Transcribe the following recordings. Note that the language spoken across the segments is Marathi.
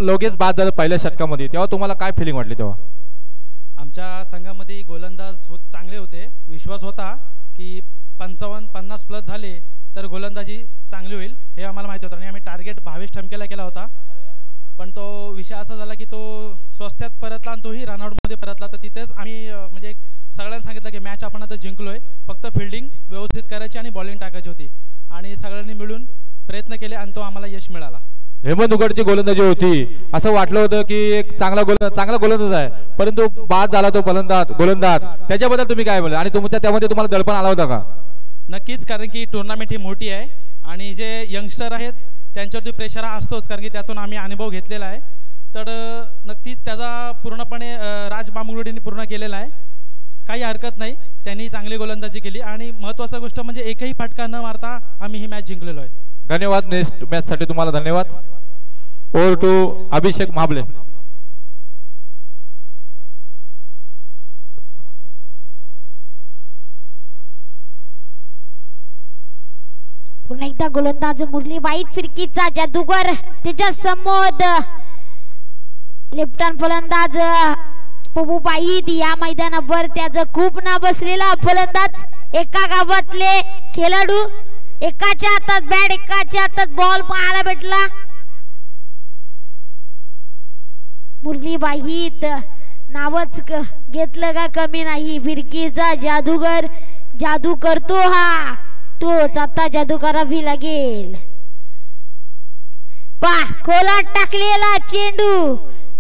लगेच बाद झालं पहिल्या षटकामध्ये, तेव्हा तुम्हाला काय फिलिंग वाटली तेव्हा? आमच्या संघामध्ये गोलंदाज चांगले होते, विश्वास होता की 55-50 प्लस झाले तर गोलंदाजी चांगली होईल हे आम्हाला माहिती होतं आणि आम्ही टार्गेट 22 ठमकेला केला होता. पण तो विषय असा झाला की तो स्वस्त्यात परतला आणि तोही रनआउटमध्ये परतला. तर तिथेच आम्ही म्हणजे सगळ्यांना सांगितलं की मॅच आपण आता जिंकलोय, फक्त फिल्डिंग व्यवस्थित करायची आणि बॉलिंग टाकायची होती आणि सगळ्यांनी मिळून प्रयत्न केले आणि तो आम्हाला यश मिळाला. हेमंत उघडची गोलंदाजी होती, असं वाटलं होतं की एक चांगला गोलंदाज आहे, परंतु बाद झाला तो गोलंदाज. त्याच्याबद्दल तुम्ही काय बोलले आणि तुमच्या त्यामध्ये तुम्हाला दडपण आला होता का? नक्कीच, कारण की टुर्नामेंट ही मोठी आहे आणि जे यंगस्टर आहेत त्यांच्यावरती प्रेशर असतोच, कारण की त्यातून आम्ही अनुभव घेतलेला आहे. तर नक्कीच त्याचा पूर्णपणे राज बामुगडेंनी पूर्ण केलेला आहे, काही हरकत नाही. त्यांनी चांगली गोलंदाजी केली आणि महत्त्वाची गोष्ट म्हणजे एकही फटका न मारता आम्ही ही मॅच जिंकलेलो आहे. धन्यवाद. नेक्स्ट मॅच साठी तुम्हाला धन्यवाद. ओव्हर टू अभिषेक महाबले. पुन्हा एकदा गोलंदाज मुरली, वाईट फिरकीचा जादूगर त्याच्या समोर लेफ्ट हँड फलंदाज पप्पू बाईद या मैदानावर त्याचं खूप नाव बसलेला फलंदाज. एका गावातले खेळाडू, एकाच्या हातात बॅट एकाच्या हातात बॉल पाहायला भेटला. मुरली बाईद नावच घेतलं का कमी नाही, फिरकीचा जादूगर. जादू करतो हा, तोच आता जादू करावी लागेल. खोलात टाकलेला चेंडू,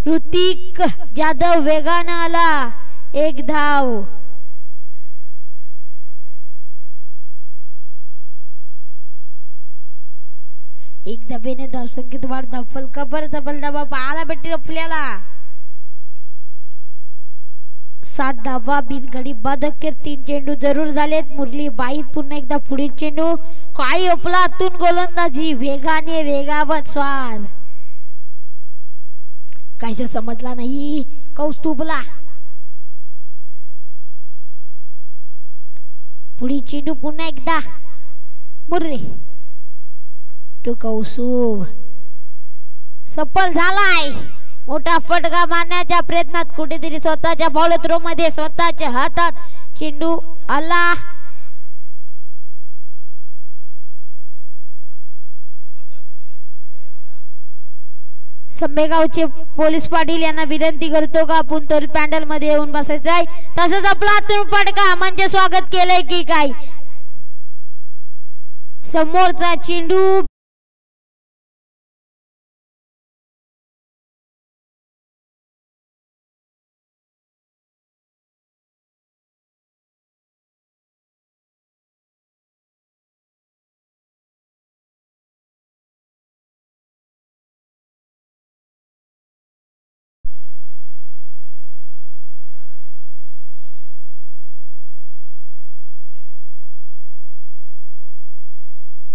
ऋतिक जाधव वेगानं आला, एक धाव. एक धावेने धावसंख्येत वाढ, धावफल कबर डबल धावा पाहायला भेटतील आपल्याला. 7 धावा बिनगडी बाद अखेर 3 चेंडू जरूर झालेत. मुरली बाईत पुन्हा एकदा पुढील चेंडू, काही ओपलातून गोलंदाजी, वेगाने वेगावर स्वार. काहीच समजला नाही कौस्तुभला. पुढील चेंडू पुन्हा एकदा मुरली टू कौस्तुभ, सफल झालाय. मोठा फटका मारण्याच्या प्रयत्नात कुठेतरी स्वतःच्या बॉल थ्रो मध्ये स्वतःच्या हातात चेंडू आला. संभेगावचे पोलीस पाटील यांना विनंती करतो का आपण तर पॅन्डल मध्ये येऊन बसायचं आहे. तसंच आपला हातून फटका म्हणजे स्वागत केलंय की काय. समोरचा चेंडू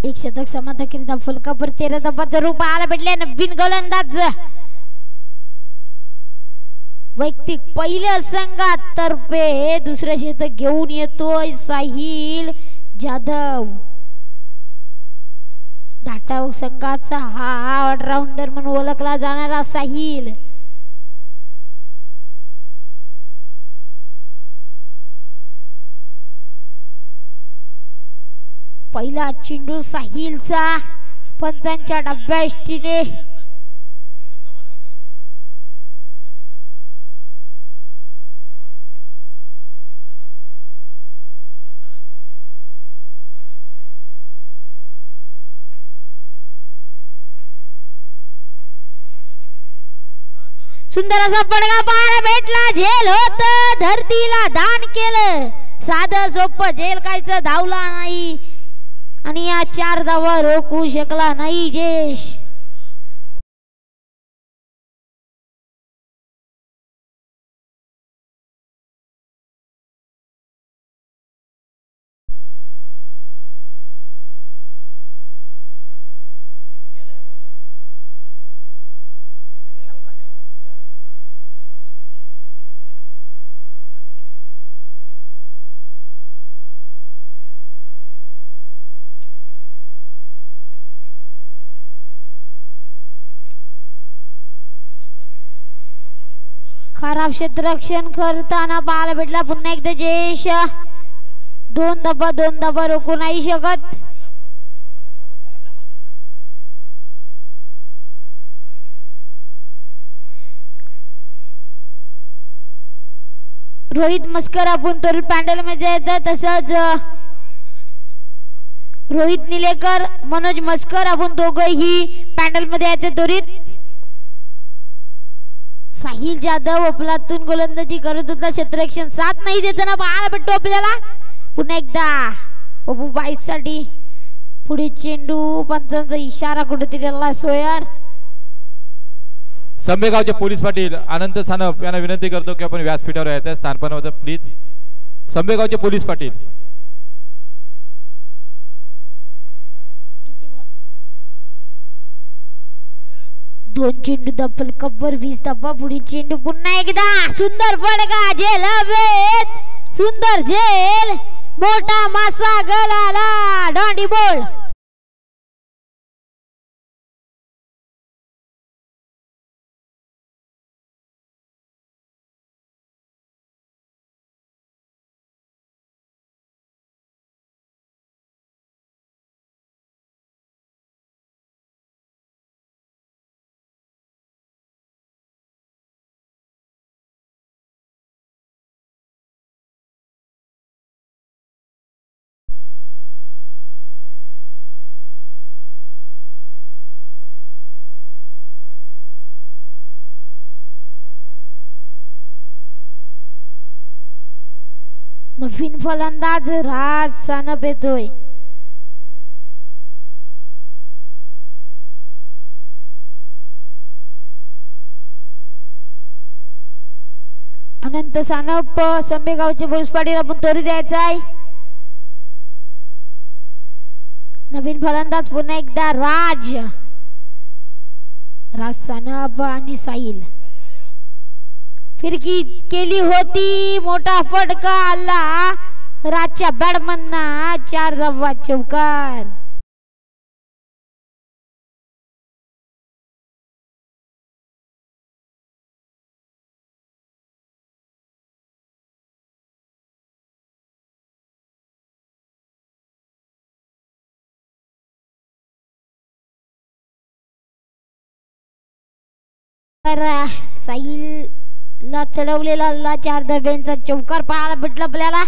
एक शतक समाधानकरिता फलकावर 13 धावा जरूर पाहायला भेटले. नवीन गोलंदाज वैयक्तिक पहिल्या संघातर्फे दुसरे शतक घेऊन येतोय साहिल जाधव. धाटाव संघाचा हा ऑलराऊंडर म्हणून ओळखला जाणारा साहिल. पहिला चेंडू साहिलचा पंचांच्या डब्या इष्टीने सुंदर असा पडगा पाहायला भेटला. झेल होत, धरतीला दान केलं. साधं सोपं झेल कायचं धावला नाही आणि या 4 धावा रोखू शकला नाही जयेश. खराब क्षेत्ररक्षण करताना पाहायला भेटला पुन्हा एकदा जयेश. दोन धब्बा रोखू नाही शकत. रोहित मस्कर आपण तरी पॅन्डल मध्ये येतात. तसंच रोहित निलेकर मनोज मस्कर आपण दोघंही पॅन्डल मध्ये यायचे त्वरित. साहिल जाधव आपलातून गोलंदाजी करत होता. क्षेत्ररक्षण साथ नाही देताना पाहायला भेटतो आपल्याला. पुन्हा एकदा पप्पू बाईस साठी पुढे चेंडू. पंचांचा इशारा कुठेतरी आला. सोयर संभेगावचे पोलीस पाटील अनंत सानप यांना विनंती करतो की आपण व्यासपीठावर यायचं आहे. स्थानपणावर प्लीज. संभेगावचे पोलीस पाटील. दोन चेंडू डबल कब्बर 20 धब्बा. पुढील चेंडू पुन्हा एकदा सुंदर फडका. झेल हवेत. सुंदर झेल. मोठा मासा गलाला. दांडी बॉल. नवीन फलंदाज राज सानप येतोय. अनंत सानप संभेगावचे पोलीस पाटील आपण तोरी द्यायचा आहे. नवीन फलंदाज पुन्हा एकदा राज सानप आणि साहिल. फिरकी केली होती. मोठा फटका आला. राजच्या बॅटमनना 4 धावा. चौकार. साहिल ला चढवलेला 4 धाब्यांचा चौकार पाहायला भेटला आपल्याला.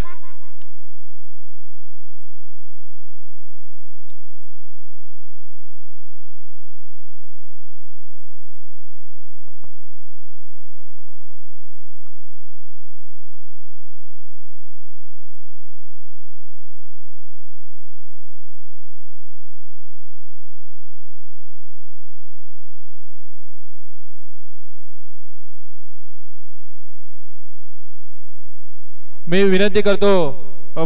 मी विनंती करतो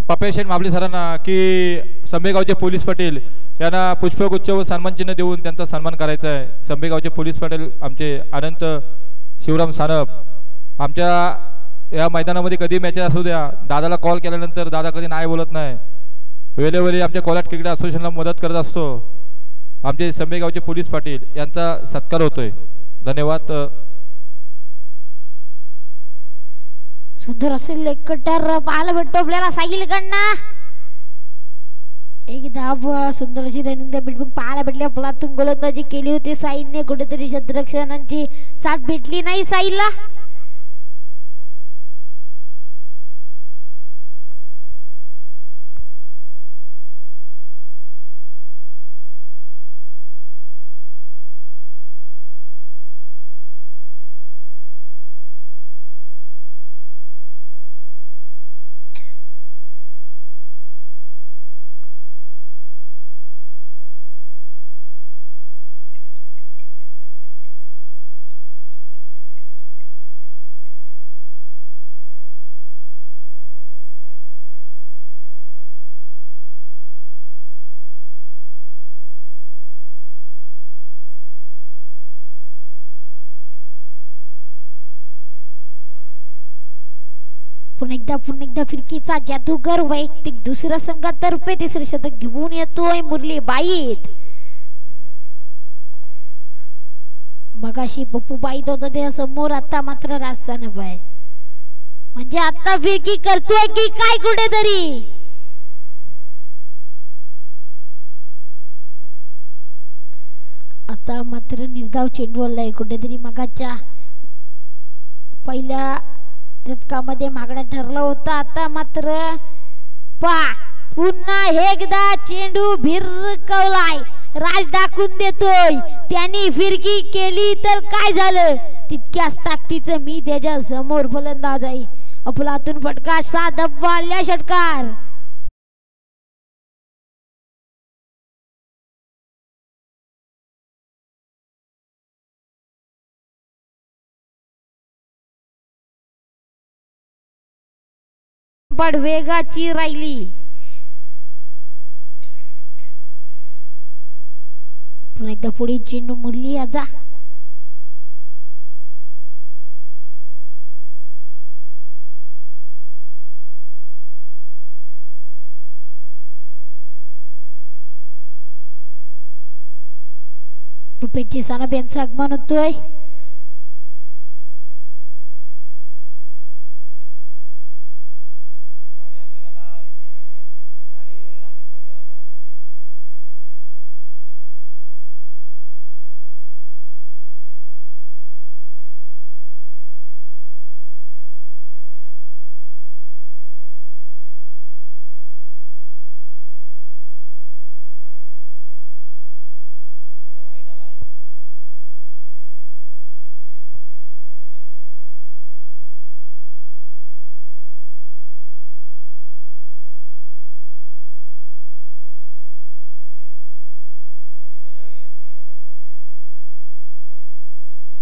पपेशन माबली सरांना की संभेगावचे पोलीस पाटील यांना पुष्पगुच्छ व सन्मानचिन्ह देऊन त्यांचा सन्मान करायचा आहे. संभेगावचे पोलीस पाटील आमचे अनंत शिवराम सानप. आमच्या या मैदानामध्ये कधी मॅचेस असू द्या, दादाला कॉल केल्यानंतर दादा कधी नाही बोलत नाही. वेळोवेळी आमच्या कोल्हाट क्रिकेट असोसिएशनला मदत करत असतो. आमचे संभेगावचे पोलीस पाटील यांचा सत्कार होतोय. धन्यवाद. सुंदर असेल कटर पाहायला भेटतो आपल्याला साहिल कडनं. एक धाव. सुंदर अशी रनिंग बिटबुक पाहायला भेटली. आपलातून गोलंदाजी केली होती साहिलने. कुठेतरी क्षेत्ररक्षणांची साथ भेटली नाही साहिलला. पुन्हा एकदा फिरकीचा जादूगर वैयक्तिक दुसऱ्या संघातर्फे तिसरे शतक घेऊन येतोय मुरली बाईत. मगाशी पप्पू बाईत होता त्या समोर, आता मात्र राजसान बाय. म्हणजे आता फिरकी करतोय की काय कुठेतरी. आता मात्र निर्धाव चेंडू आलाय कुठेतरी. मगाच्या पहिल्या षटकामध्ये मागणा ठरला होता. आता मात्र पहा पुन्हा एकदा चेंडू भिरकवलाय. राज दाखवून देतोय त्यांनी फिरकी केली तर काय झालं. तितक्याच ताकदीचं मी त्याच्या समोर फलंदाज आहे. अफलातून फटका 6 धावांच्या षटकार. पण वेगाची राहिली. पुन्हा एकदा पुढे चेंडू मुरली आजा. रुपेशची सानप यांचं आगमन होतोय.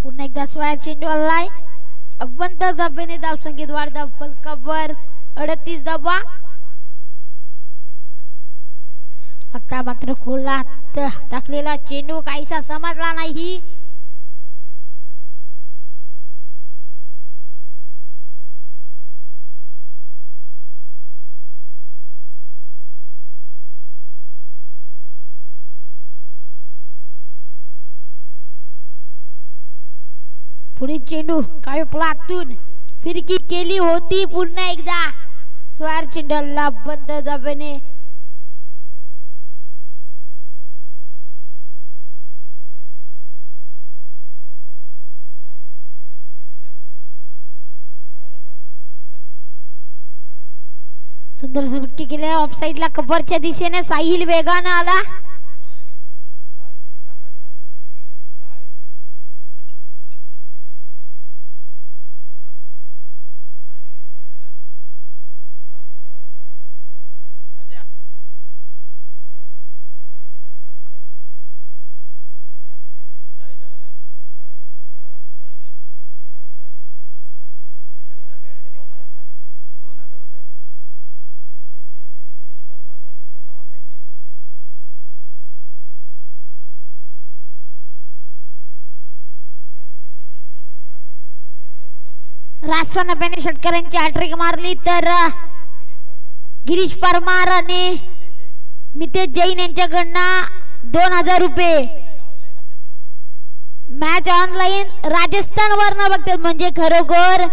पुन्हा एकदा स्वया चेंडू आलाय. अव्वल धाब्याने धावसंख्येत वाढ. धाव फलकावर 38 धावा. आता मात्र खोलात टाकलेला चेंडू काहीसा समजला नाही. पुढे चेंडू काय प्लातून फिरकी केली होती. पुन्हा एकदा स्वार चेंडूला बंद धाब्याने. सुंदर फिरकी केल्या ऑफ साइडला कव्हरच्या दिशेने. साहिल वेगानं आला. राजसाहेबांनी षटकारांची हॅट्रिक मारली तर गिरीश परमार आणि मितेश जैन यांच्याकडनं 2000 रुपये. मॅच ऑनलाईन राजस्थान वरनं बघतात म्हणजे खरोखर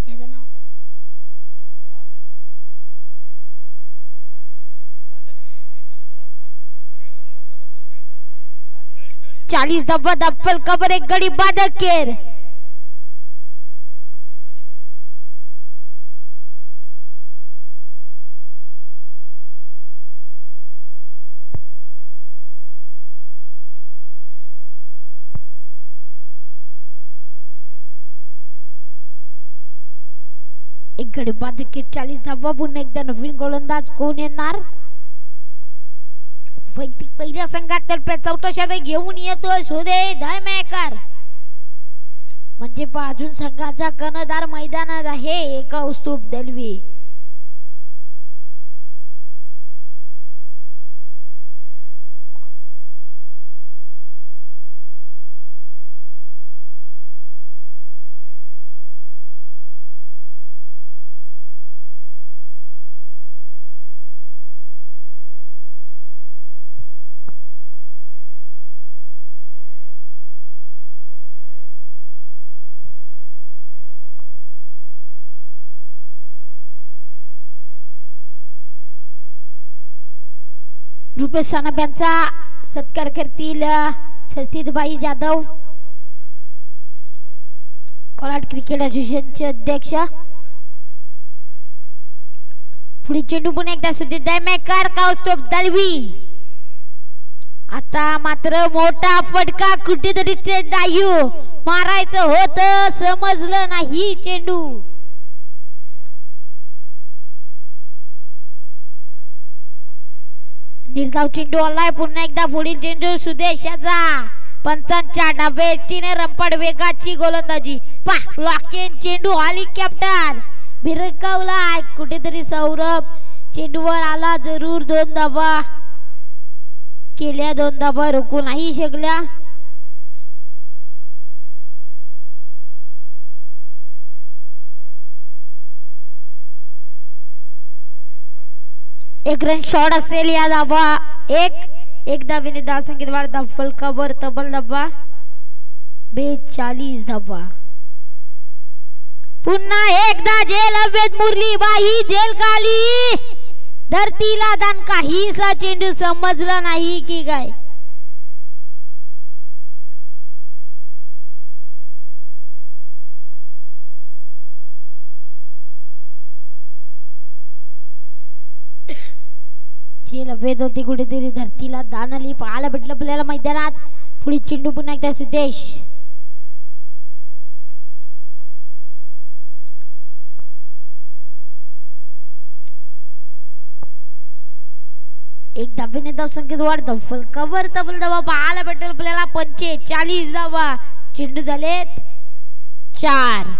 याचं नाव काय 40 धावा. दफल कबर एक गडी बाद अखेर. एक गडी बाद अखेर 40 धावा. पुन्हा एकदा नवीन गोलंदाज कोण येणार. पहिल्या संघातर्फे चौथा षटक घेऊन येतोय सुदे धायमेकर. म्हणजे अजून संघाचा कर्णधार मैदानात आहे एक कौस्तुभ दलवी. रुपेश सानप यांचा सत्कार करतील छस्तीतबाई जाधव, कोलाड क्रिकेट असोसिएशनचे अध्यक्ष. पुढे चेंडू पुन्हा एकदा सुजित दयमेकर, कौस्तुभ दलवी. आता मात्र मोठा फटका, कुठेतरी ते डायू मारायचं होतं, समजलं नाही चेंडू. निर्धाव चेंडू आलाय पुन्हा एकदा. पुढील चेंडू सुदेशाचा, पंचांच्या डावेतीने रंपाड वेगाची गोलंदाजी. ब्लॉकिंग चेंडू आली, कॅप्टन भिरकावलाय. कुठेतरी सौरभ चेंडूवर आला, जरूर 2 धावा केल्या, 2 धावा रोखू नाही शकल्या. एक रन शॉट असेल या धावा. एक धावेने धाव संख्येत वाढ. फलकावर तब्बल धावा 42 धावा. पुन्हा एकदा जेल अवैध मुरलीबाई जेल खाली, धरतीला दान. काहीसा चेंडू समजला नाही की काय. जेल अवैध होती, कुठेतरी धरतीला दान आली. पाहायला भेटलं आपल्याला मैदानात. पुढे चेंडू पुन्हा एकदा सुदेश. एक धावेने धाव संख्येत वाढ. फलकावर तब्बल धावा पाहायला भेटेल आपल्याला 45 धावा. चेंडू झालेत 4.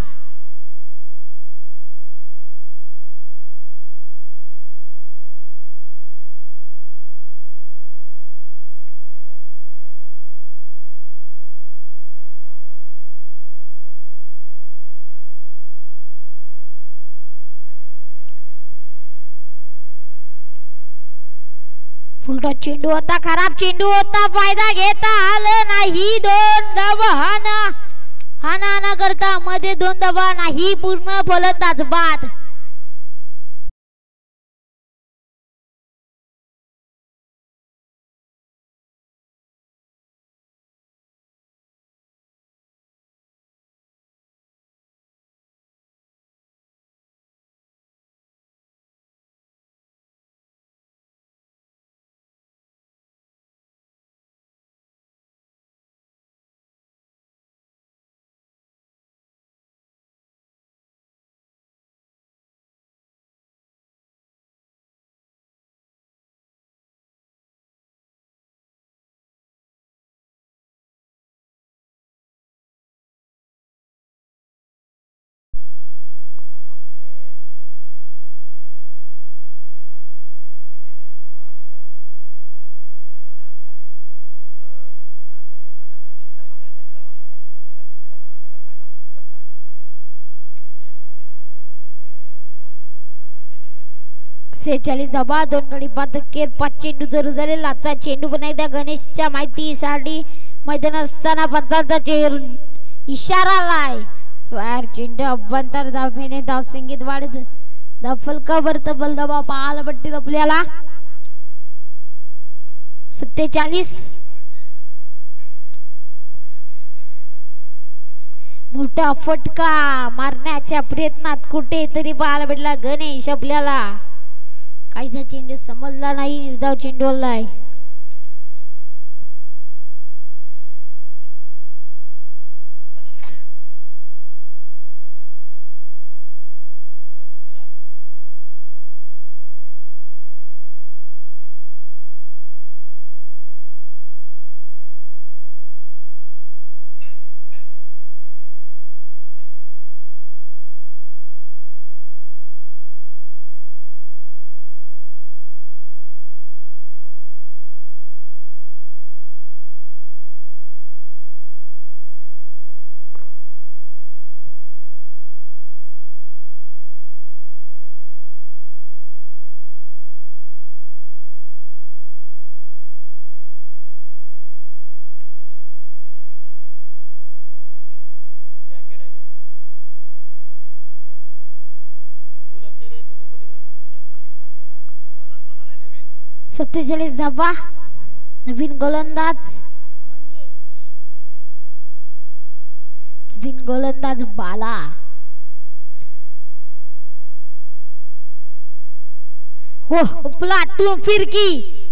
फुलटॉस चेंडू होता, खराब चेंडू होता, फायदा घेता आलं नाही. 2 धावा हाना करता मध्ये 2 धावा नाही. पूर्ण फलंदाज बाद. सेहेचाळीस धावा, 2 गडी बाद केर, 5 चेंडू जरूर झाले. लाचा चेंडू पुन्हा एकदा गणेशच्या माहितीसाठी मैदानात असताना पंचांचा इशारा आलाय. स्क्वेअर चेंडू अभ्यंतर धावेने धाव संख्येत वाढत. फलकावर तब्बल धावा पाहायला भेटतील आपल्याला 47. मोठा फटका मारण्याच्या प्रयत्नात कुठेतरी पाहायला भेटला गणेश आपल्याला. काहीसा चेंडू समजला नाही. निर्धाव चेंडू आलाय. 47 धावा. नवीन गोलंदाज बाला. हो प्लाटून फिरकी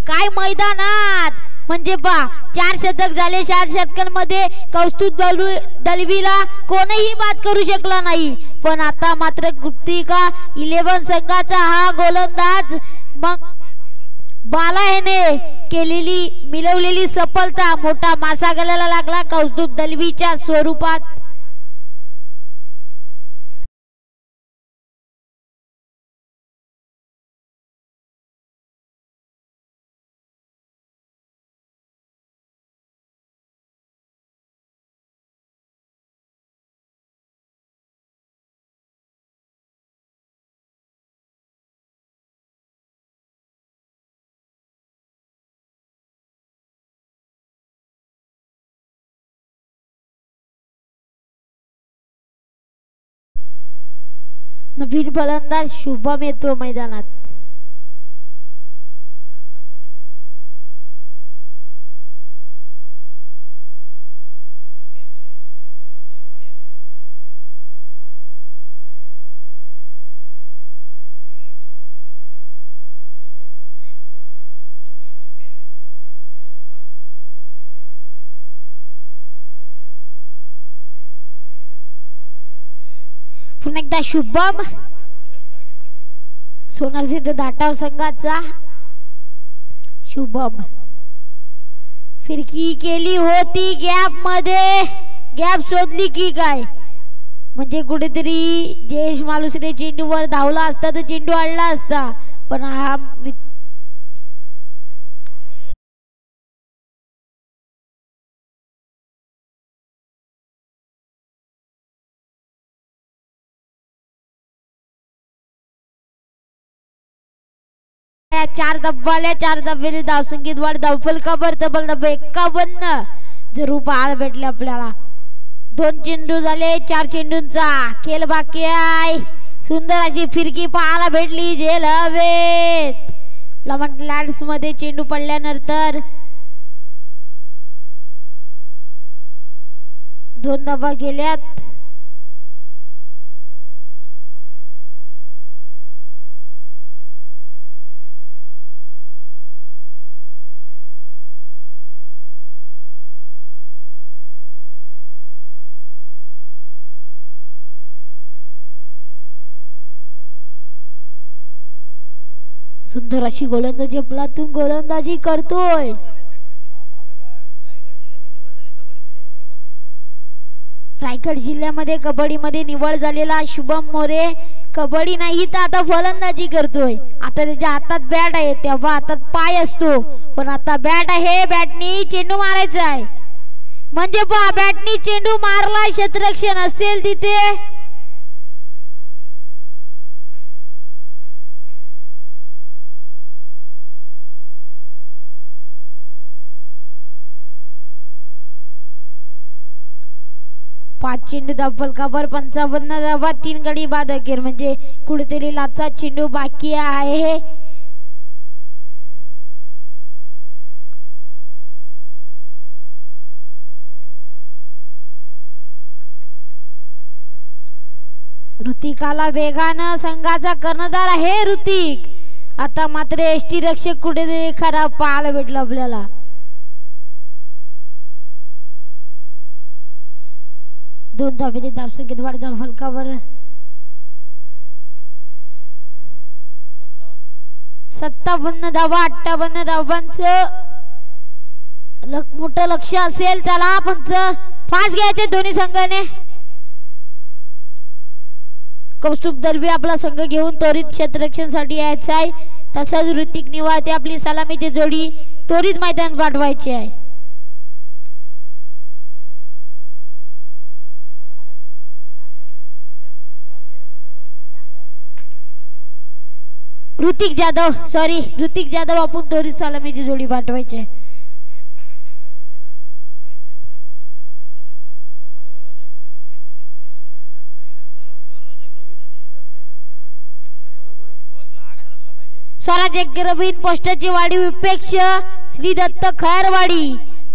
काय मैदानात म्हणजे पा 4 शतक झाले. 4 शतकांमध्ये कौस्तुभ दलवीला कोणीही बाद करू शकला नाही. पण आता मात्र कृतिका 11 संघाचा हा गोलंदाज मग बाला याने केलेली मिळवलेली सफलता मोठा मासा गळायला लागला कौस्तुभ दलवीच्या स्वरूपात. नवीन फलंदाज शुभम येतो मैदानात. पुन्हा एकदा शुभम. सोनारसिद्ध दाटाव संघाचा शुभम फिरकी केली होती गॅप मध्ये. गॅप शोधली की काय म्हणजे कुठेतरी जयेश मालुसरे चेंडूवर धावला असता तर चेंडू अडला असता. पण हा चार धब्बाल्या 4 धाब्याने धावसंख्येत वाढ. धावफलकावर तब्बल 51 जरूर पाहायला भेटले आपल्याला. 2 चेंडू झाले. 4 चेंडूंचा खेळ बाकी आहे. सुंदर अशी फिरकी पाहायला भेटली झेल हवेत. लमन लॅड्स मध्ये चेंडू पडल्यानंतर 2 धाबा गेल्यात. सुंदर अशी गोलंदाजी आपलातून गोलंदाजी करतोय. रायगड जिल्ह्यामध्ये कबड्डी मध्ये निवड झालेला शुभम मोरे कबड्डी नाही तर आता फलंदाजी करतोय. आता त्याच्या हातात बॅट आहे तेव्हा हातात पाय असतो पण आता बॅट आहे. बॅटनी चेंडू मारायचा आहे म्हणजे पहा बॅटनी चेंडू मारला. क्षेत्ररक्षण असेल तिथे पाच चेंडू फलकावर 55 धावा 3 गडी बाद अखेर म्हणजे कुठेतरी लाचा चेंडू बाकी आहे. ऋतिकाला वेगानं संघाचा कर्णधार आहे ऋतिक. आता मात्र एसटी रक्षक कुठेतरी खराब पाहायला भेटलं आपल्याला. दोन धावेने धावसंख्येत वाढ. फलकावर 57 धावा 58 धावांचं मोठं लक्ष असेल. चला पंच फास्ट घ्यायचे दोन्ही संघाने. कौस्तुभ दलवी आपला संघ घेऊन त्वरित क्षेत्ररक्षणासाठी यायचा आहे. तसंच ऋतिक निवाळते आपली सलामीची जोडी त्वरित मैदान पाठवायचे आहे. ऋतिक जाधव आपण त्वरित सलामीची जोडी पाठवायची आहे. स्वराज ग्रामीण पोस्टाची वाडी विपेक्ष श्री दत्त खैरवाडी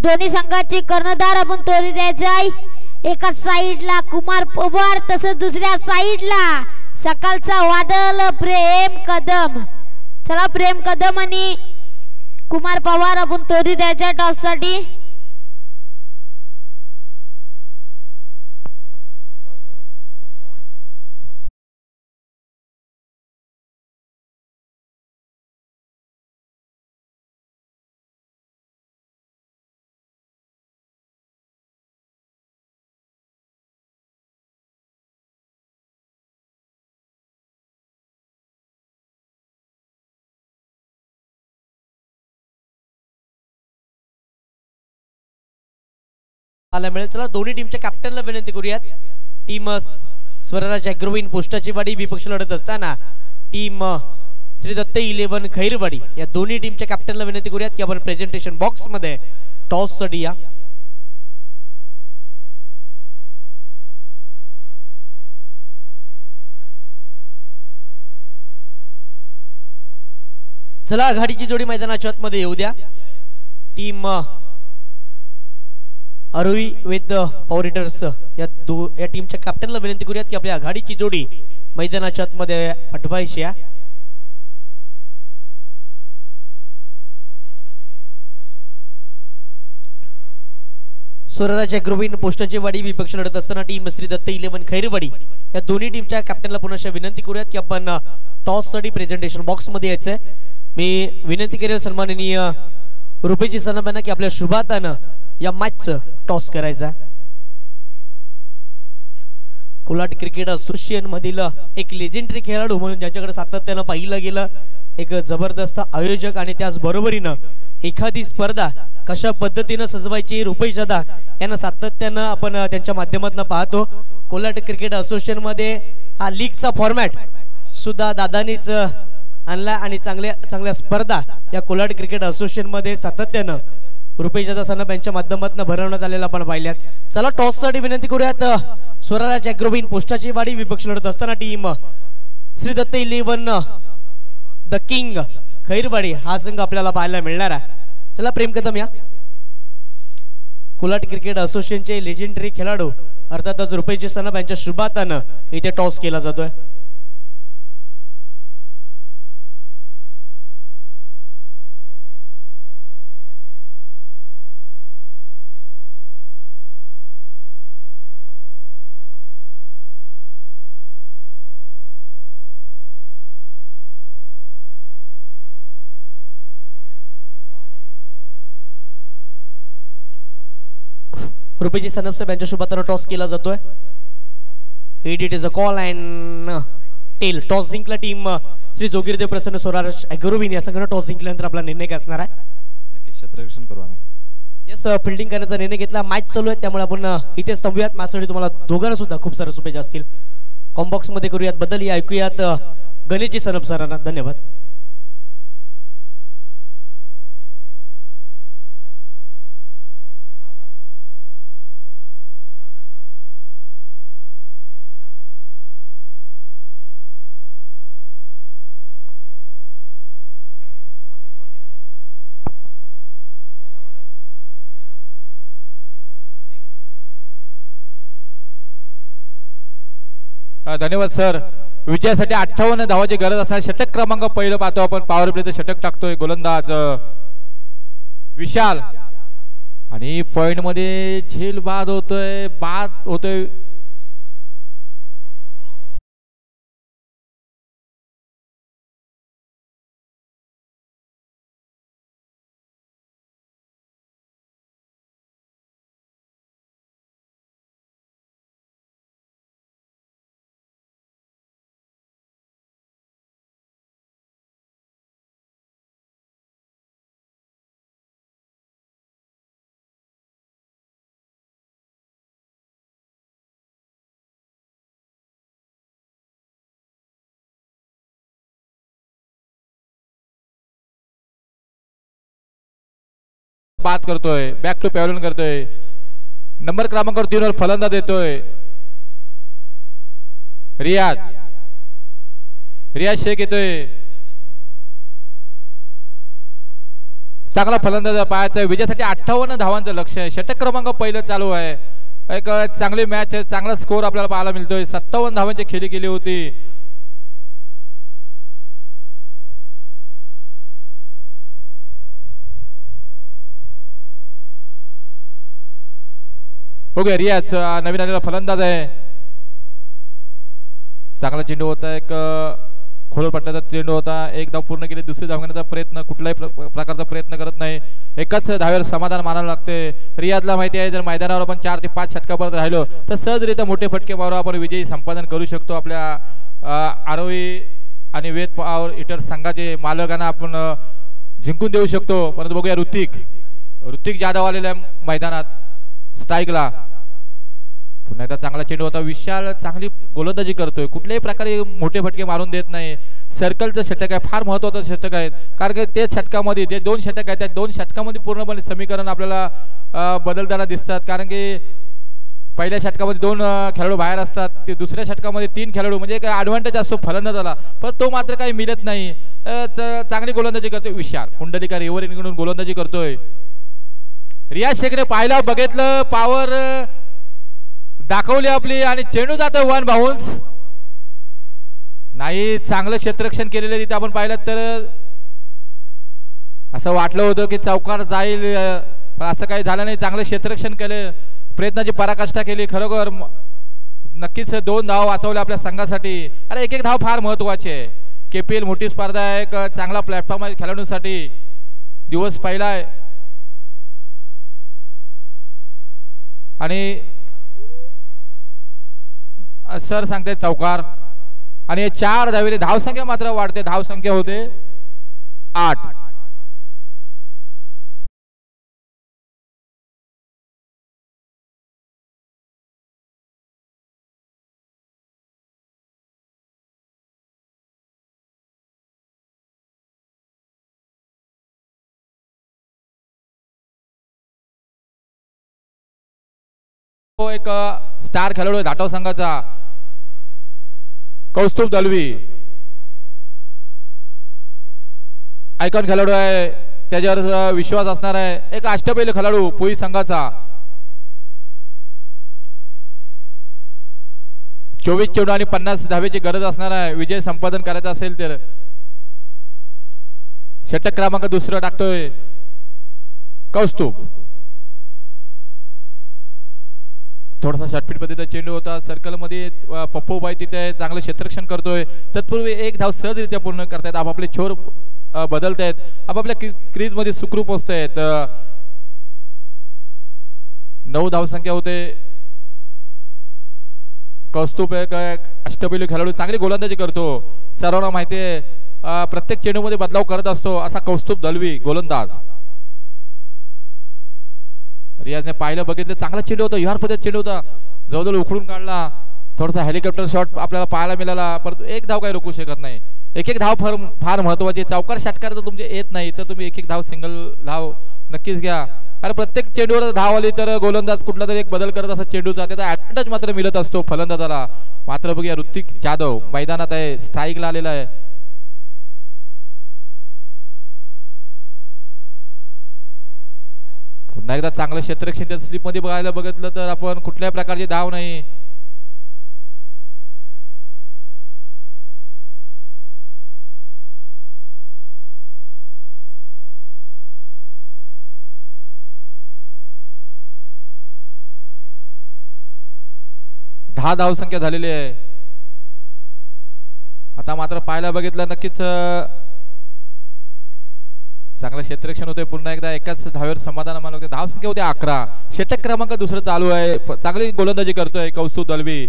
दोन्ही संघाचे कर्णधार आपण तोरी द्यायचे आहे। एका साइडला कुमार पवार तसंच दुसऱ्या साइडला सकाळचा वादळ प्रेम कदम। चला प्रेम कदम आणि कुमार पवार आपण तोरी द्यायच्या टॉस साठी। आला मिळेल। चला दोन्ही टीमच्या कॅप्टनला विनंती करूयात। टीम स्वराज ॲग्रोविन पोस्टाची वाडी विपक्ष लढत असताना टीम श्री दत्त 11 खैरवाडी या दोन्ही टीमच्या कॅप्टनला विनंती करूयात की आपण प्रेझेंटेशन बॉक्स मध्ये टॉस साठी या। चला आघाडीची जोडी मैदानाच्या आतमध्ये येऊ द्या। टीम अरोई विथ पॉवर हिटर्स या टीमच्या कॅप्टनला विनंती करूयात की आपल्या आघाडीची जोडी मैदानाच्या आतमध्ये पाठवायची आहे। स्वराज ॲग्रोविन पोस्टाची वाडी विपक्ष लढत असताना टीम श्री दत्त 11 खैरवाडी या दोन्ही टीमच्या कॅप्टनला पुन्हा विनंती करूयात की आपण टॉस साठी प्रेझेंटेशन बॉक्स मध्ये यायचंय। मी विनंती करेल सन्माननीय रुपेजी सनाबांना की आपल्या शुभातानं या मॅचचं टॉस करायचा। कोलाट क्रिकेट असोसिएशन मधील एक लेजेंडरी खेळाडू म्हणून ज्यांच्याकडे सातत्यानं पाहिलं गेलं, एक जबरदस्त आयोजक आणि त्याच बरोबरीनं एखादी स्पर्धा कशा पद्धतीनं सजवायची रुपेश दादा यांना सातत्यानं आपण त्यांच्या माध्यमातून पाहतो। कोलाट क्रिकेट असोसिएशन मध्ये हा लीगचा फॉर्मॅट सुद्धा दादानीच आणला आणि चांगल्या स्पर्धा या कोलाट क्रिकेट असोसिएशन मध्ये सातत्यानं रुपेश दादा सनाब यांच्या माध्यमातून भरवण्यात आलेला आपण पाहिल्यात। चला टॉस साठी विनंती करूयात। स्वराज ॲग्रोविन पोस्टाची वाडी विपक्ष लढत असताना team Shri Datta 11 the king Khairwadi हा संघ आपल्याला पाहायला मिळणार आहे। चला प्रेम कदम या कोलाट क्रिकेट असोसिएशनचे लेजेंडरी खेळाडू अर्थातच रुपेश सनाब यांच्या शुभातानं इथे टॉस केला जातोय। रुपेजी सनब साहेब यांच्या शुभातानं टॉस केला जातोय। It is a call and tail. Toss जिंकला टीम श्री जोगिरदेव प्रसन्न स्वराज ॲग्रोविन या संघानं टॉस जिंकल्यानंतर आपला निर्णय काय असणार आहे? नक्कीच क्षेत्ररक्षण करू आम्ही। यस फिल्डिंग करण्याचा निर्णय घेतला। मॅच चालू आहे त्यामुळे आपण इथे थांबूयात। माझ्यासाठी तुम्हाला दोघांना सुद्धा खूप सारे शुभेच्छा असतील। कॉम्बॉक्स मध्ये करूयात बदल या ऐकूयात गणेशजी सनब सरांना धन्यवाद। धन्यवाद सर। विजयासाठी 58 धावाची गरज असणार षटक क्रमांक पहिलं पाहतो आपण। पॉवर प्लेचं षटक टाकतोय गोलंदाज विशाल आणि पॉइंट मध्ये झेल बाद होतोय बात करतोय, बॅक टू पॅव्हलियन करतोय। नंबर क्रमांकावर 3 वर फलंदाज देतोय रियाज शेख येतोय। चांगला फलंदाज पाहायचा विजयासाठी 58 धावांचं लक्ष्य आहे. षटक क्रमांक पहिलं चालू आहे. एक चांगली मॅच आहे, चांगला स्कोर आपल्याला पाहायला मिळतोय. 57 धावांची खेळी केली होती. बघूया रियाज नवीन आलेला फलंदाज आहे. चांगला चेंडू होता, एक खोल पट्ट्याचा चेंडू होता. एक धाव पूर्ण केली. दुसरी धाव घेण्याचा प्रयत्न कुठल्याही प्रकारचा प्रयत्न करत नाही. एकाच धावेवर समाधान मानावं लागते. रियाजला माहिती आहे जर मैदानावर आपण 4 ते 5 षटकापर्यंत राहिलो तर सहजरित्या मोठे फटके मारून आपण विजयी संपादन करू शकतो. आपल्या आरोही आणि वेद पॉवर हिटर संघाचे मालकांना आपण जिंकून देऊ शकतो. परंतु बघूया ऋतिक जाधव आलेल्या मैदानात स्ट्राईकला. पुन्हा एकदा चांगला चेंडू होता. विशाल चांगली गोलंदाजी करतोय, कुठल्याही प्रकारे मोठे फटके मारून देत नाही. सर्कलचं षटक आहे, फार महत्त्वाचं षटक आहे. कारण की ते षटकामध्ये जे 2 षटक आहेत त्या 2 षटकामध्ये पूर्णपणे समीकरण आपल्याला बदलताना दिसतात. कारण की पहिल्या षटकामध्ये 2 खेळाडू बाहेर असतात, ते दुसऱ्या षटकामध्ये 3 खेळाडू, म्हणजे एक ॲडव्हान्टेज असतो फलंदाजाला, पण तो मात्र काही मिळत नाही. चांगली गोलंदाजी करतोय विशाल. कुंडलिका रिव्हर इनिंगकडून गोलंदाजी करतोय. रियाज शेखने पाहिला, बघितलं, पॉवर दाखवली आपली आणि चेंडू जातो 1 बाउन्स. नाही, चांगलं क्षेत्ररक्षण केलेलं तिथे आपण पाहिलं तर असं वाटलं होतं की चौकार जाईल, पण असं काही झालं नाही. चांगलं क्षेत्ररक्षण केलं, प्रयत्नाची पराकाष्ठा केली. खरोखर नक्कीच 2 धाव वाचवल्या आपल्या संघासाठी. अरे एक धाव फार महत्वाची आहे. KPL मोठी स्पर्धा आहे, एक चांगला प्लॅटफॉर्म आहे खेळाडूंसाठी. दिवस पहिला आहे आणि सर सांगते चौकार आणि 4 धावेने धावसंख्या मात्र वाढते. धावसंख्या होते 8. एक स्टार खेळाडू आहे धाटव संघाचा कौस्तुभ दलवी. आयकॉन खेळाडू आहे, त्याच्यावर विश्वास असणार आहे. एक अष्टपैलू खेळाडू पुई संघाचा. 24 चेंडू आणि 50 धावेची गरज असणार आहे विजय संपादन करायचा असेल तर. षटक क्रमांक 2 टाकतोय कौस्तुभ. थोडासा शॉर्टफिट पद्धतीचा चेंडू होता. सर्कल मध्ये पप्पूबाई तिथे चांगलं क्षेत्ररक्षण करतोय. तत्पूर्वी 1 धाव सहजरित्या पूर्ण करतायत. आपापले छोर बदलतायत, आपापल्या क्रीज मध्ये सुखरूप पोहोचतायत. 9 धावसंख्या होते. कौस्तुभ एक अष्टपैलू खेळाडू, चांगली गोलंदाजी करतो. सर्वांना माहिती आहे प्रत्येक चेंडू मध्ये बदलाव करत असतो असा कौस्तुभ दलवी गोलंदाज. रियाजने पाहिलं, बघितलं, चांगला चेंडू होता. युहार पद्धत चेंडू होता, जवळजवळ उखडून काढला. थोडासा हेलिकॉप्टर शॉट आपल्याला पाहायला मिळाला, परंतु 1 धाव काही रोखू शकत नाही. 1 धाव फार महत्वाची. चौकार षटकार जर तुमचे येत नाही तर तुम्ही 1 धाव सिंगल धाव नक्कीच घ्या. कारण प्रत्येक चेंडूवर धाव आली तर गोलंदाज कुठला तरी एक बदल करत असतो चेंडूचा, त्याचा ऍडव्हान्टेज मात्र मिळत असतो फलंदाजाला. मात्र बघूया ऋतिक जाधव मैदानात आहे, स्ट्राईकला आलेला आहे. पुन्हा एकदा चांगलं क्षेत्ररक्षण त्या स्लिप मध्ये बघायला बघितलं तर आपण कुठल्याही प्रकारची धाव नाही. दहा धावसंख्या झालेली आहे. आता मात्र पाहायला बघितलं नक्कीच चांगलं क्षेत्ररक्षण होतंय. पुन्हा एकदा एकाच धावेवर समाधान मानवते. धावसंख्या होते 11. षटक क्रमांक 2 चालू आहे. चांगली गोलंदाजी करतोय Kaustubh Dalvi.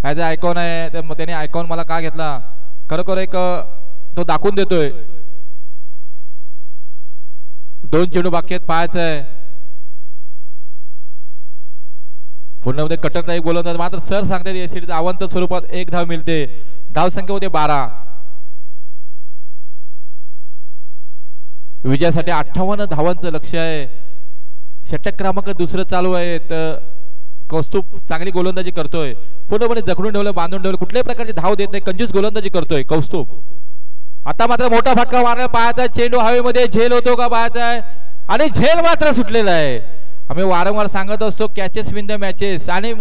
As a icon आहे, त्याने आयकॉन मला का घेतला खरोखर एक तो दाखवून देतोय. 2 चेंडू बाकी आहेत पाहायचं आहे. पुन्हा मध्ये कटकचा एक गोलंदाज, मात्र सर सांगतात एसीडीचं अवंत स्वरूपात 1 धाव मिळते. धावसंख्या होते 12. विजयासाठी 58 धावांचं लक्ष्य आहे. षटक क्रमांक 2 चालू आहे. तर कौस्तुभ चांगली गोलंदाजी करतोय. पूर्णपणे जखडून ठेवलं, बांधून ठेवलं, कुठल्याही प्रकारची धाव देत नाही, कंजूस गोलंदाजी करतोय कौस्तुभ. आता मात्र मोठा फटका मारला पायाचा, चेंडू हवेमध्ये झेल होतो का पायाचा आहे आणि झेल मात्र सुटलेला आहे. आम्ही वारंवार सांगत असतो कॅचेस विन द मॅचेस आणि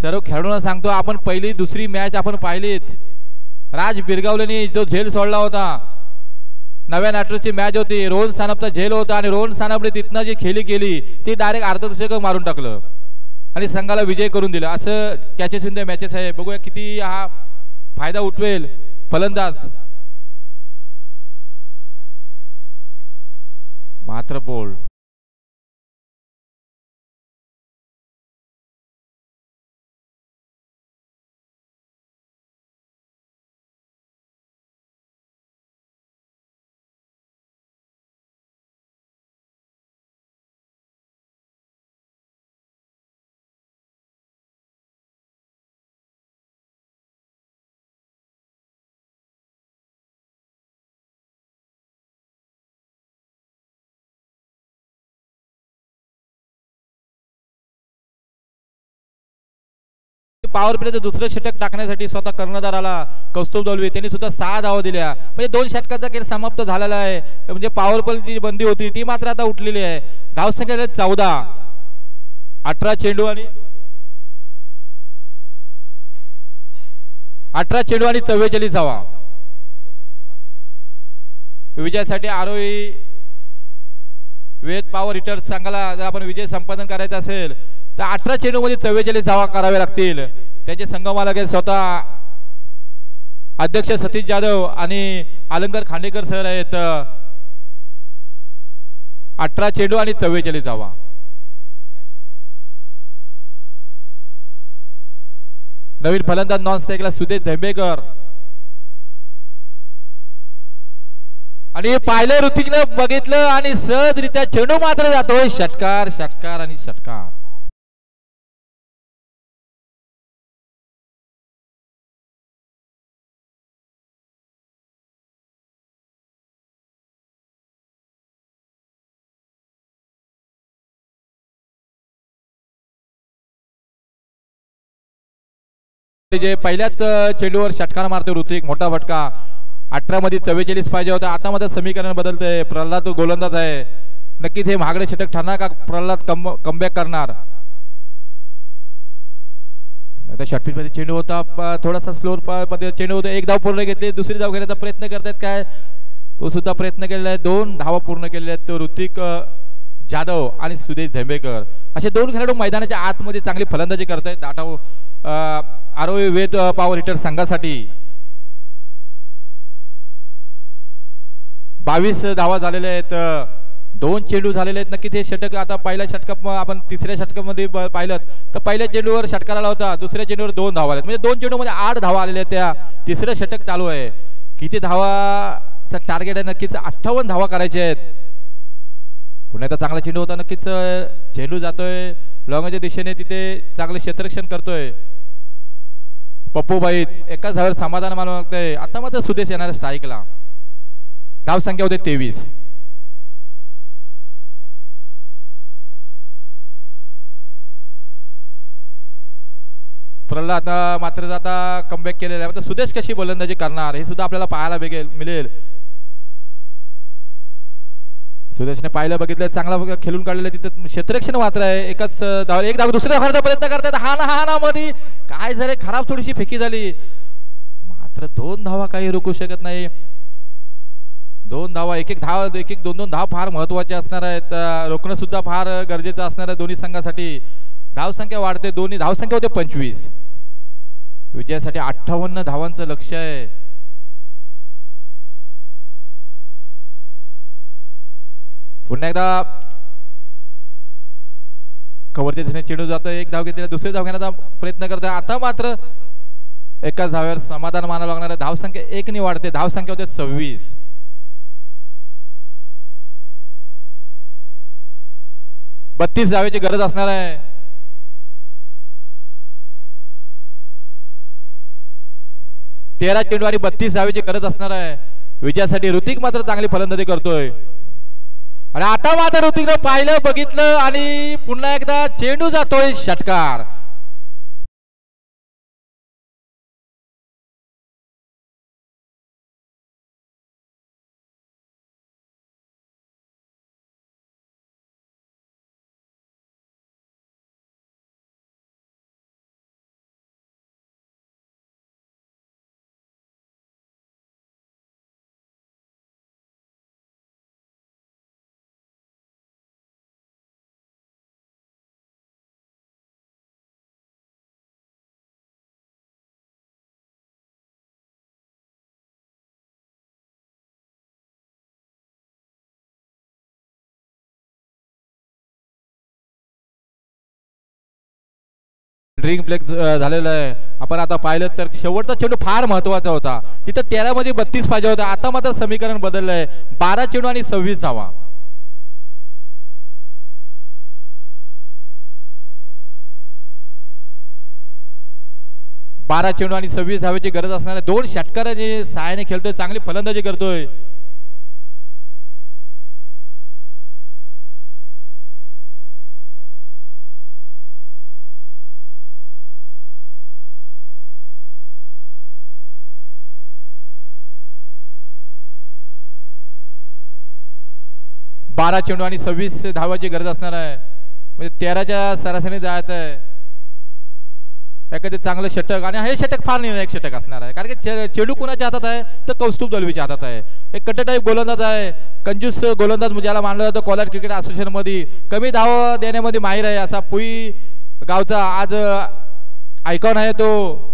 सर्व खेळाडूंना सांगतो आपण पहिली दुसरी मॅच आपण पाहिलीत. राज बिरगावलेनी जो झेल सोडला होता, नव्या नाटकची मॅच होती, रोहन सानपचा झेल होता आणि रोहन सानपने तिथनं जी खेळी केली ती डायरेक्ट अर्धशतक मारून टाकलं आणि संघाला विजय करून दिला. असं कॅचेस इन द मॅचेस आहे. बघूया किती हा फायदा उठवेल फलंदाज. मात्र बोल पॉवर प्ले दुसरं षटक टाकण्यासाठी स्वतः कर्णधार आला कौस्तुभ दौलवी, त्यांनी सुद्धा 6 धावा दिल्या. म्हणजे 2 षटकाचा खेळ समाप्त झालेला आहे. म्हणजे पॉवर प्लेची बंदी होती ती मात्र आता उठलेली आहे. धावसंख्या 14, 18 चेंडू आणि 44 धावा. विजयासाठी आरोही वेद पॉवर हिटर्स संघाला जर आपण विजय संपादन करायचा असेल तर 18 चेंडू मध्ये 44 धावा कराव्या लागतील. त्यांचे संगमाला स्वतः अध्यक्ष सतीश जाधव आणि अलंकार खांडेकर सर आहेत. 18 चेंडू आणि 44 धावा. नवीन फलंदाज नॉन स्ट्राइकला सुदेश धंबेकर आणि पाहिलं ऋतिकनं बघितलं आणि सहजरित्या चेंडू मात्र जातोय षटकार षटकार आणि षटकार. जे पहिल्याच चेंडूवर षटकार मारतो ऋतिक, मोठा फटका. 18 मध्ये 44 पाहिजे होता. आता मात्र समीकरण बदलतंय. प्रल्हाद गोलंदाज आहे. नक्कीच हे महागडे षटक ठरणार का प्रल्हाद कमबॅक करणार. षटफीट मध्ये चेंडू होता, थोडासा स्लोअर चेंडू होता. 1 धाव पूर्ण घेतली, दुसरी धाव घेण्याचा प्रयत्न करतायत काय, तो सुद्धा प्रयत्न केलेला आहे. 2 धावा पूर्ण केलेल्या आहेत. तो ऋतिक जाधव आणि सुदेश धंबेकर असे 2 खेळाडू मैदानाच्या आतमध्ये चांगली फलंदाजी करतायत. दाटाव आरोही वेद पॉवर हिटर संघासाठी 22 धावा झालेल्या आहेत. 2 चेंडू झालेले आहेत. नक्की ते षटक आता पहिल्या षटकात आपण तिसऱ्या षटकामध्ये पाहिलं तर पहिल्या चेंडूवर षटकार आला होता, दुसऱ्या चेंडूवर 2 धावा आल्या. म्हणजे 2 चेंडूमध्ये 8 धावा आलेल्या आहेत. त्या तिसरं षटक चालू आहे. किती धावाचा टार्गेट आहे, नक्कीच 58 धावा करायचे आहेत. पुन्हा एकदा चांगला चेंडू होता, नक्कीच चेंडू जातोय लॉंगच्या दिशेने, तिथे चांगले क्षेत्ररक्षण करतोय पप्पू बाईत. एकाच धावावर समाधान मानावं लागतंय. आता मात्र सुदेश येणार स्ट्राईकला. धाव संख्या होते 23. प्रल्हाद मात्र आता कमबॅक केलेला आहे. सुदेश कशी गोलंदाजी करणार हे सुद्धा आपल्याला पाहायला मिळेल. सुदेशने पाहिलं बघितलं, चांगला खेळून काढलेलं तिथे क्षेत्ररक्षण मात्र आहे. एक धाव दुसऱ्या धावण्याचा प्रयत्न करतात. हा ना मध्ये काय झाले, खराब थोडीशी फेकी झाली. मात्र 2 धावा काही रोखू शकत नाही. 2 धावा, एक 2 धाव फार महत्वाचे असणार आहेत. रोखणं सुद्धा फार गरजेचं असणार आहे दोन्ही संघासाठी. धावसंख्या वाढते. दोन्ही धावसंख्या होते 25. विजयासाठी 58 धावांचं लक्ष्य आहे. पुन्हा एकदा कव्हरच्या दिशेने चेंडू जातो. 1 धाव घेतलेला, दुसरी धाव घेण्याचा प्रयत्न करतोय. आता मात्र एकाच धाव्यावर समाधान मानावं लागणार आहे. धावसंख्या 1 ने वाढते. धावसंख्या होते 26. 32 धावेची गरज असणार आहे. तेरा चेंडू आणि 32 धावेची गरज असणार आहे विजयासाठी. ऋतिक मात्र चांगली फलंदाजी करतोय आणि आता मात्र ऋतिकनं पाहिलं बघितलं आणि पुन्हा एकदा चेंडू जातोय षटकार. ड्रिंक ब्रेक झालेला आहे. आपण आता पाहिलं तर शेवटचा चेंडू फार महत्वाचा होता. तिथं 13 मध्ये 32 पाहिजे होता. आता मात्र समीकरण बदललंय. 12 चेंडू आणि 26 धावा. बारा चेंडू आणि 26 धावेची गरज असणाऱ्या 2 षटकारांची सहाय्याने खेळतोय. चांगली फलंदाजी करतोय. बारा चेंडू आणि 26 धावाची गरज असणार आहे. म्हणजे 13च्या सरासरी जायचं आहे. एखादे चांगलं षटक आणि हे षटक फार निर्णायक षटक असणार आहे. कारण की चेंडू कोणाच्या हातात आहे तर कौस्तुभ दळवीच्या हातात आहे. एक कट्टर टाईप गोलंदाज आहे. कंजूस गोलंदाज ज्याला मानलं जातं कोलार क्रिकेट असोसिएशन मध्ये. कमी धाव देण्यामध्ये माहीर आहे असा पुई गावचा आज आयकॉन आहे तो.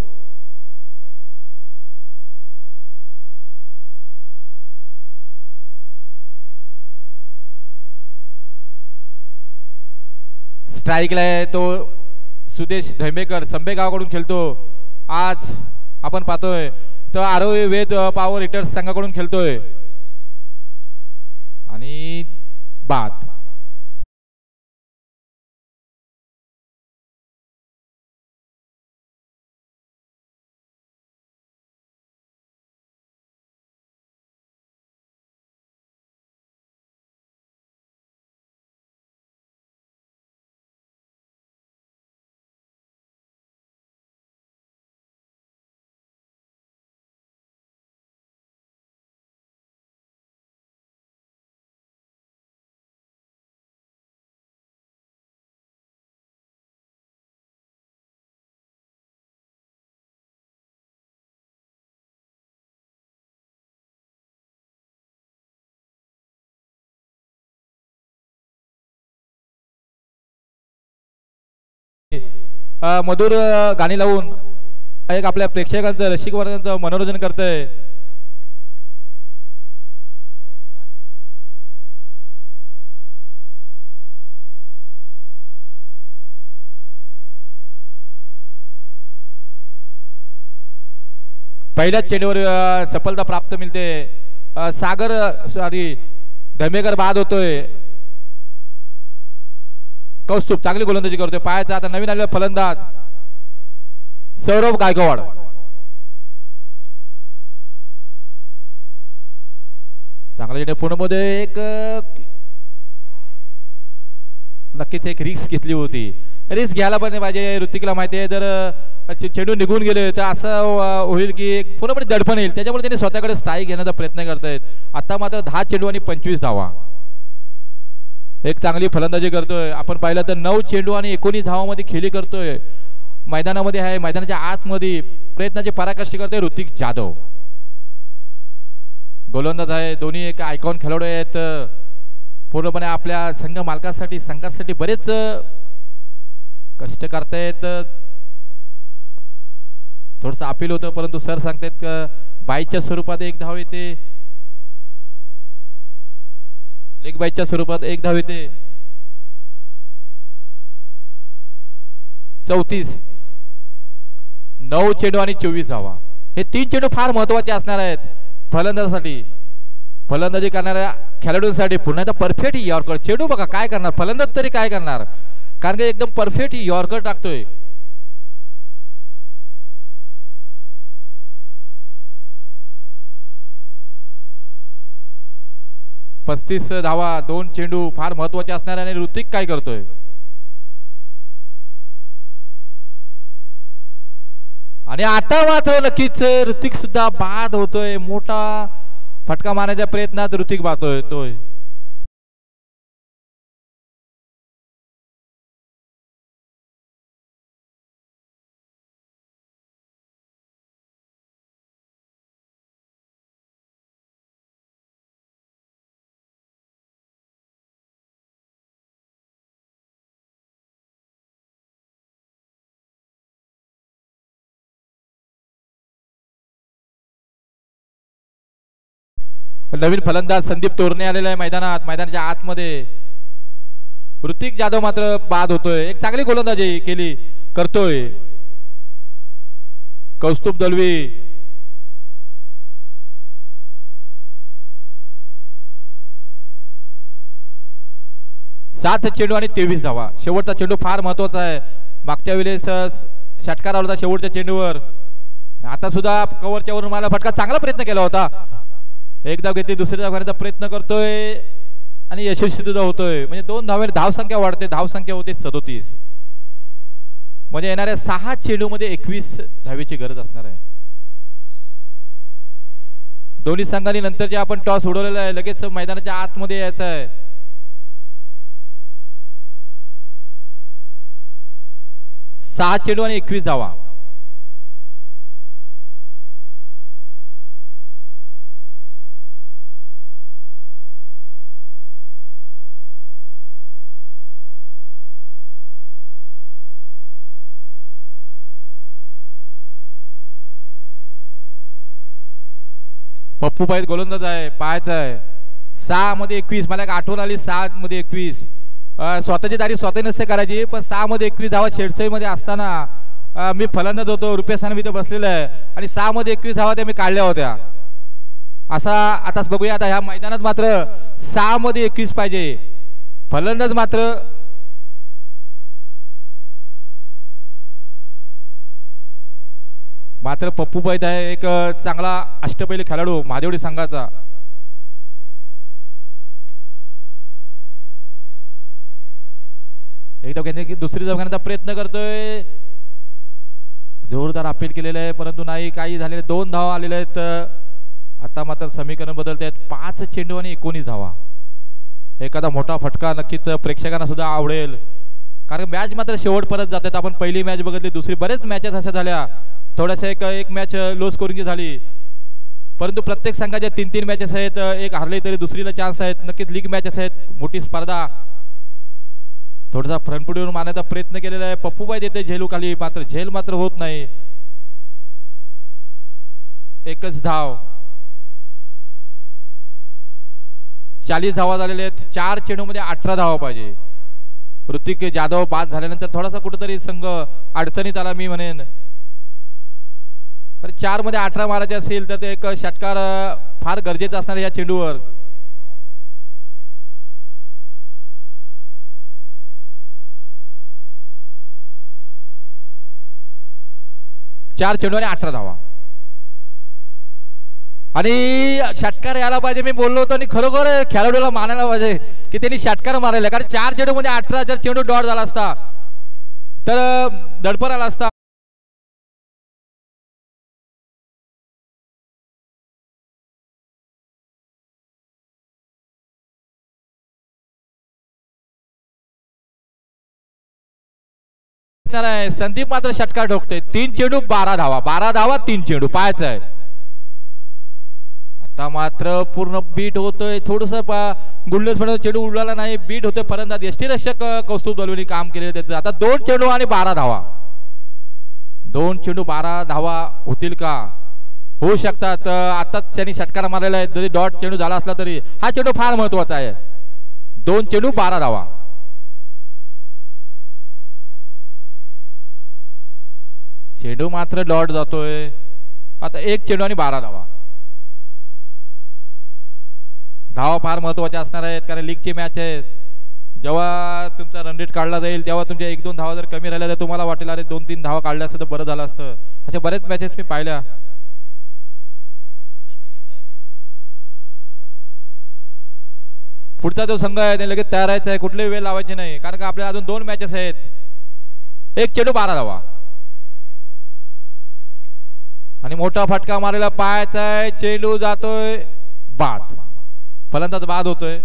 स्ट्राईकला आहे तो सुदेश धैमेकर संभेगावकडून खेळतो. आज आपण पाहतोय तो आरोग्य वेद पॉवर हिटर्स संघाकडून खेळतोय. आणि बाद. मधुर गाणी लावून एक आपल्या प्रेक्षकांचं रसिक वर्गाचं मनोरंजन करतंय. पहिल्याच चेंडूवर सफलता प्राप्त मिळते. सागर सॉरी धमेकर बाद होतोय. कौस्तुभ चांगली गोलंदाजी करतोय. पायाचा आता नवीन आलेला फलंदाज सौरभ गायकवाड. चांगला चेंडू पुण्यामध्ये एक नक्कीच एक रिस्क घेतली होती. रिस्क घ्यायला पण पाहिजे. ऋतिकला माहिती आहे जर चेंडू निघून गेले तर असं होईल की पुण्यामध्ये दडपण येईल. त्याच्यामुळे त्यांनी स्वतःकडे स्ट्राईक घेण्याचा प्रयत्न करतायत. आता मात्र 10 चेंडू आणि 25 धावा. एक चांगली फलंदाजी करतोय. आपण पाहिलं तर 9 चेंडू आणि 19 धावांमध्ये खेळी करतोय. मैदानामध्ये आहे. मैदानाच्या आतमध्ये प्रयत्नाची पराकाष्ठी करतोय ऋतिक जाधव. गोलंदाज आहे. दोन्ही एक आयकॉन खेळाडू आहेत. पूर्णपणे आपल्या संघ मालकासाठी संघासाठी बरेच कष्ट करतायत. थोडस अपील होतं परंतु सर सांगतायत बाईच्या स्वरूपात एक धाव येते. लेग बाईच्या स्वरूपात एक धाव येते. 34 9 चेंडू आणि 24 धावा. हे 3 चेंडू फार महत्वाचे असणार आहेत फलंदाजासाठी. फलंदाजी करणाऱ्या खेळाडूंसाठी पुन्हा एकदा परफेक्ट यॉर्कर. चेंडू बघा काय करणार फलंदाज तरी काय करणार. कारण की एकदम परफेक्ट यॉर्कर टाकतोय. पस्तीस धावा 2 चेंडू फार महत्वाचे असणार. आणि ऋतिक काय करतोय. आणि आता मात्र नक्कीच ऋतिक सुद्धा बाद होतोय. मोठा फटका मारण्याच्या प्रयत्नात ऋतिक बाद होतोय. नवीन फलंदाज संदीप तोरणे आलेला आहे मैदानात. मैदानाच्या आतमध्ये ऋतिक जाधव मात्र बाद होतोय. एक चांगली गोलंदाजी केली. करतोय कौस्तुभ दलवी. 7 चेंडू आणि 23 धावा. शेवटचा चेंडू फार महत्वाचा आहे. मागच्या वेळेस षटकार आला होता शेवटच्या चेंडूवर. आता सुद्धा कव्हरच्या वरून मला फटका चांगला प्रयत्न केला होता. एक धाव घेतली, दुसरी धाव घेण्याचा प्रयत्न करतोय आणि यशस्वी सुद्धा होतोय. म्हणजे 2 धावेने धाव संख्या वाढते. धाव संख्या होते 37. म्हणजे येणाऱ्या 6 चेंडू मध्ये 21 धावेची गरज असणार आहे. दोन्ही संघांनी नंतर जे आपण टॉस उडवलेला आहे लगेच मैदानाच्या आतमध्ये यायचं आहे. सहा चेंडू आणि 21 धावा. पप्पू पाहिजे गोलंदाज आहे, पाहायचा आहे. 6 मध्ये 21. मला एक आठवण आली. 6 मध्ये 21. स्वतःची दारी स्वतः नसते करायची, पण 6 मध्ये 21 धावा शेडसई मध्ये असताना मी फलंदाज होतो. रुपेश मी इथे बसलेला आहे आणि 6 मध्ये 21 धावा त्या मी काढल्या होत्या. असा आताच बघूया. आता ह्या मैदानात मात्र 6 मध्ये 21 पाहिजे. फलंदाज मात्र पप्पू पैद आहे, एक चांगला अष्टपैलू खेळाडू महादेवडी संघाचा. एकदा की दुसरी धाव घेण्याचा प्रयत्न करतोय. जोरदार अपील केलेलं आहे परंतु नाही काही झालेले. 2 धावा आलेल्या आहेत. आता मात्र समीकरण बदलत आहेत. 5 चेंडू आणि 19 धावा. एखादा मोठा फटका नक्कीच प्रेक्षकांना सुद्धा आवडेल, कारण मॅच मात्र शेवट परत जातात. आपण पहिली मॅच बघितली, दुसरी बरेच मॅचेस अशा झाल्या. थोड्याशा एक मॅच लो स्कोरिंगची झाली, परंतु प्रत्येक संघाच्या 3-3 मॅचेस आहेत. एक हारले तरी दुसरीला चान्स आहेत. नक्कीच लीग मॅचेस आहेत. मोठी स्पर्धा. थोडासा फ्रंट येऊन मारण्याचा प्रयत्न केलेला आहे. पप्पूबाई देते झेलू खाली, मात्र झेल मात्र होत नाही. एकच धाव. 40 धावा झालेल्या आहेत. 4 चेंडू मध्ये 18 धावा पाहिजे. ऋतिक जाधव बाद झाल्यानंतर थोडासा कुठेतरी संघ अडचणीत आला मी म्हणेन. 4 मध्ये 18 मारायचे असेल तर एक षटकार फार गरजेचा असणार या चेंडूवर. चार चेंडू आणि 18 धावा आणि षटकार यायला पाहिजे. मी बोललो होतो आणि खरोखर खेळाडूला मानायला पाहिजे की त्यांनी षटकार मारायला, कारण 4 चेंडू मध्ये 18 जर चेंडू डॉट झाला असता तर दडपण आला असता. संदीप मात्र षटकार ठोकते. 3 चेंडू 12 धावा. 12 धावा 3 चेंडू पाहायचं आहे. आता मात्र पूर्ण बीट होतोय. थोडस गुल्लस चेंडू उडला नाही. बीट होतोय. फलंदाज यष्टीरक्षक कौस्तुभ दलवीने काम केले त्याचं. आता 2 चेंडू आणि 12 धावा. 2 चेंडू 12 धावा होतील का? होऊ शकतात. आताच त्यांनी षटकार मारलेला आहे. जरी डॉट चेंडू झाला असला तरी हा चेंडू फार महत्वाचा आहे. 2 चेंडू 12 धावा. चेंडू मात्र डॉट जातोय. आता 1 चेंडू आणि 12 धावा. धावा फार महत्वाच्या असणार आहेत, कारण लीगची मॅच आहेत. जेव्हा तुमचा रन रेट काढला जाईल तेव्हा तुमच्या 1-2 धावा जर कमी राहिल्या तर तुम्हाला वाटेल अरे 2-3 धावा काढल्या असतं तर बरं झालं असतं. अशा बरेच मॅचेस मी पाहिल्या. पुढचा जो संघ आहे ते लगेच तयार आहे. कुठलेही वेळ लावायचे नाही, कारण का आपल्याला अजून 2 मॅचेस आहेत. 1 चेंडू 12 धावा आणि मोठा फटका मारायला पाहायचा आहे. चेंडू जातोय बाद. फलंदाज बाद होतोय.